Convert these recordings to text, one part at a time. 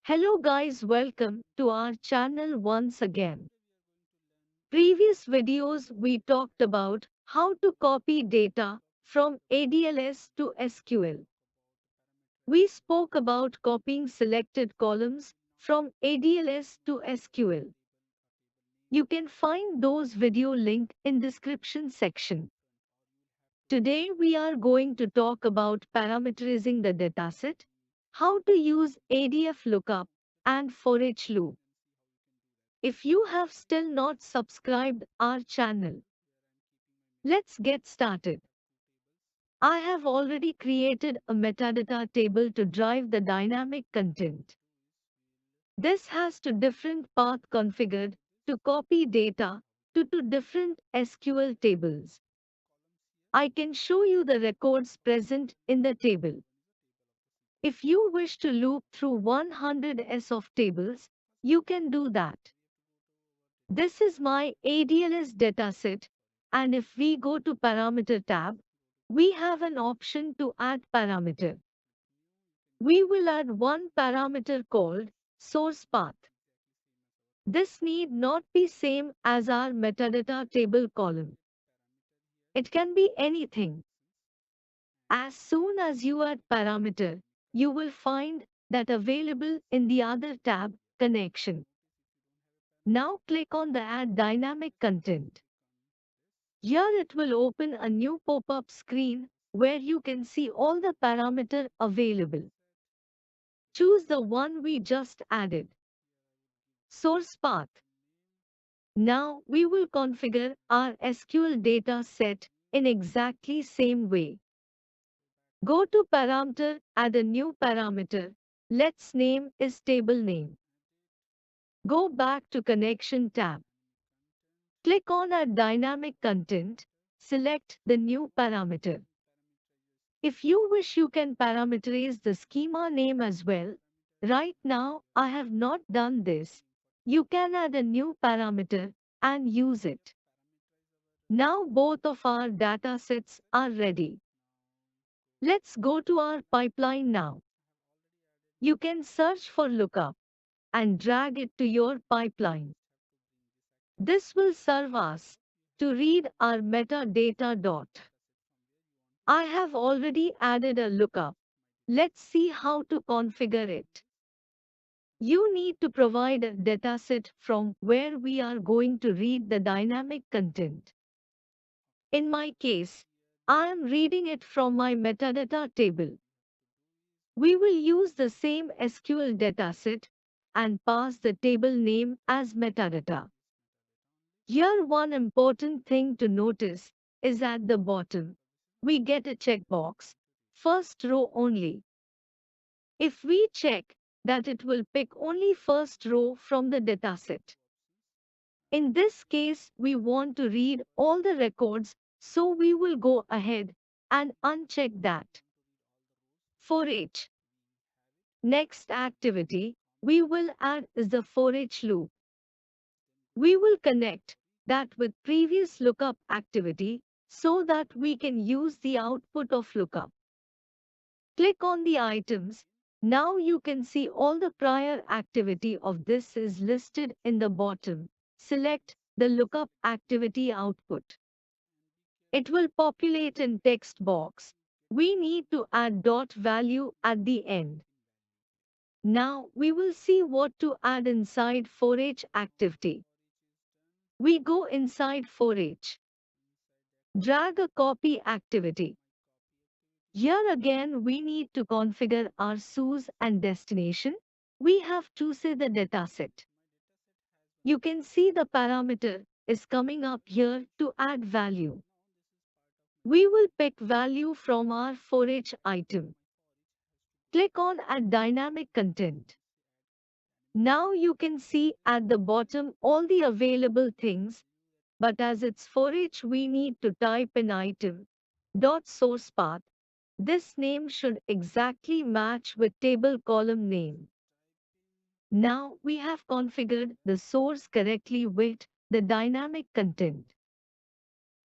Hello guys, welcome to our channel once again. Previous videos we talked about how to copy data from ADLS to SQL. We spoke about copying selected columns from ADLS to SQL. You can find those video link in description section. Today we are going to talk about parameterizing the dataset, how to use ADF lookup and for each loop. If you have still not subscribed our channel, let's get started. I have already created a metadata table to drive the dynamic content. This has two different path configured to copy data to two different SQL tables. I can show you the records present in the table. If you wish to loop through 100s of tables, you can do that. This is my ADLS dataset, and if we go to Parameter tab, we have an option to add parameter. We will add one parameter called source path. This need not be same as our metadata table column. It can be anything. As soon as you add parameter, you will find that available in the other tab, connection. Now click on the Add Dynamic Content. Here it will open a new pop-up screen where you can see all the parameter available. Choose the one we just added. Source path. Now we will configure our SQL data set in exactly same way. Go to parameter, add a new parameter. Let's name is table name. Go back to connection tab. Click on Add Dynamic Content. Select the new parameter. If you wish, you can parameterize the schema name as well. Right now, I have not done this. You can add a new parameter and use it. Now both of our data sets are ready. Let's go to our pipeline now. You can search for lookup and drag it to your pipeline. This will serve us to read our metadata dot. I have already added a lookup. Let's see how to configure it. You need to provide a dataset from where we are going to read the dynamic content. In my case, I am reading it from my metadata table. We will use the same SQL dataset and pass the table name as metadata. Here one important thing to notice is at the bottom, we get a checkbox, first row only. If we check that, it will pick only first row from the dataset. In this case, we want to read all the records, so we will go ahead and uncheck that. For each next activity we will add is the for each loop. We will connect that with previous lookup activity so that we can use the output of lookup. Click on the items. Now you can see all the prior activity of this is listed in the bottom. Select the lookup activity output. It will populate in text box. We need to add dot value at the end. Now we will see what to add inside for each activity. We go inside for each. Drag a copy activity. Here again we need to configure our source and destination. We have to say the dataset. You can see the parameter is coming up here to add value. We will pick value from our for each item. Click on Add Dynamic Content. Now you can see at the bottom all the available things, but as it's for each we need to type in item dot source path. This name should exactly match with table column name. Now we have configured the source correctly with the dynamic content.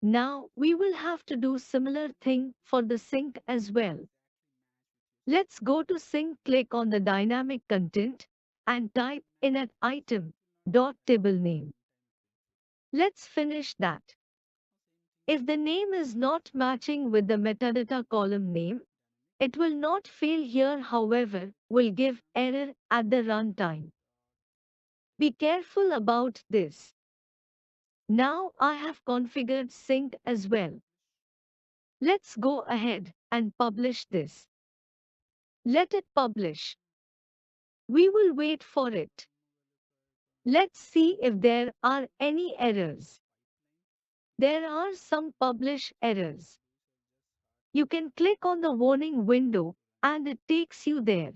Now we will have to do similar thing for the sink as well. Let's go to sink, click on the dynamic content and type in an item.table name. Let's finish that. If the name is not matching with the metadata column name, it will not fail here, however, will give error at the runtime. Be careful about this. Now I have configured sync as well. Let's go ahead and publish this. Let it publish. We will wait for it. Let's see if there are any errors. There are some publish errors. You can click on the warning window and it takes you there.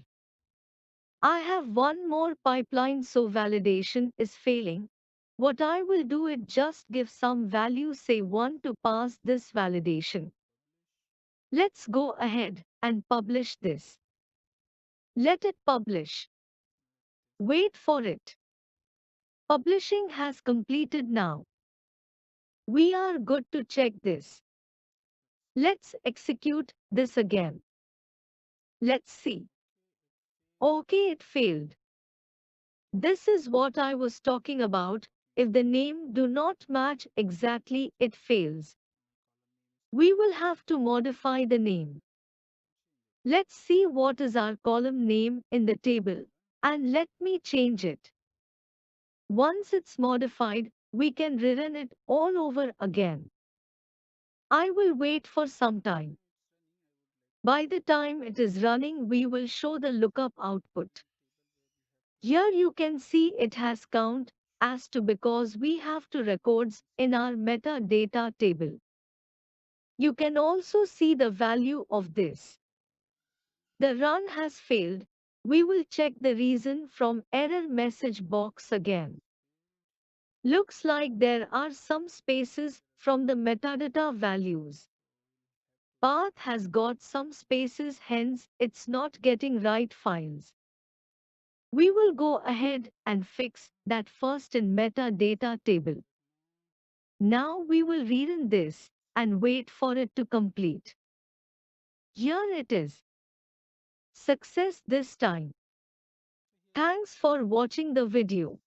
I have one more pipeline, so validation is failing. What I will do is just give some value, say 1, to pass this validation. Let's go ahead and publish this. Let it publish. Wait for it. Publishing has completed now. We are good to check this. Let's execute this again. Let's see. Okay, it failed. This is what I was talking about. If the name do not match exactly, it fails. We will have to modify the name. Let's see what is our column name in the table, and let me change it. Once it's modified, we can rerun it all over again. I will wait for some time. By the time it is running, we will show the lookup output. Here you can see it has count as to because we have two records in our metadata table. You can also see the value of this. The run has failed. We will check the reason from error message box again. Looks like there are some spaces from the metadata values. Path has got some spaces, hence it's not getting right files. We will go ahead and fix that first in metadata table. Now we will rerun this and wait for it to complete. Here it is. Success this time. Thanks for watching the video.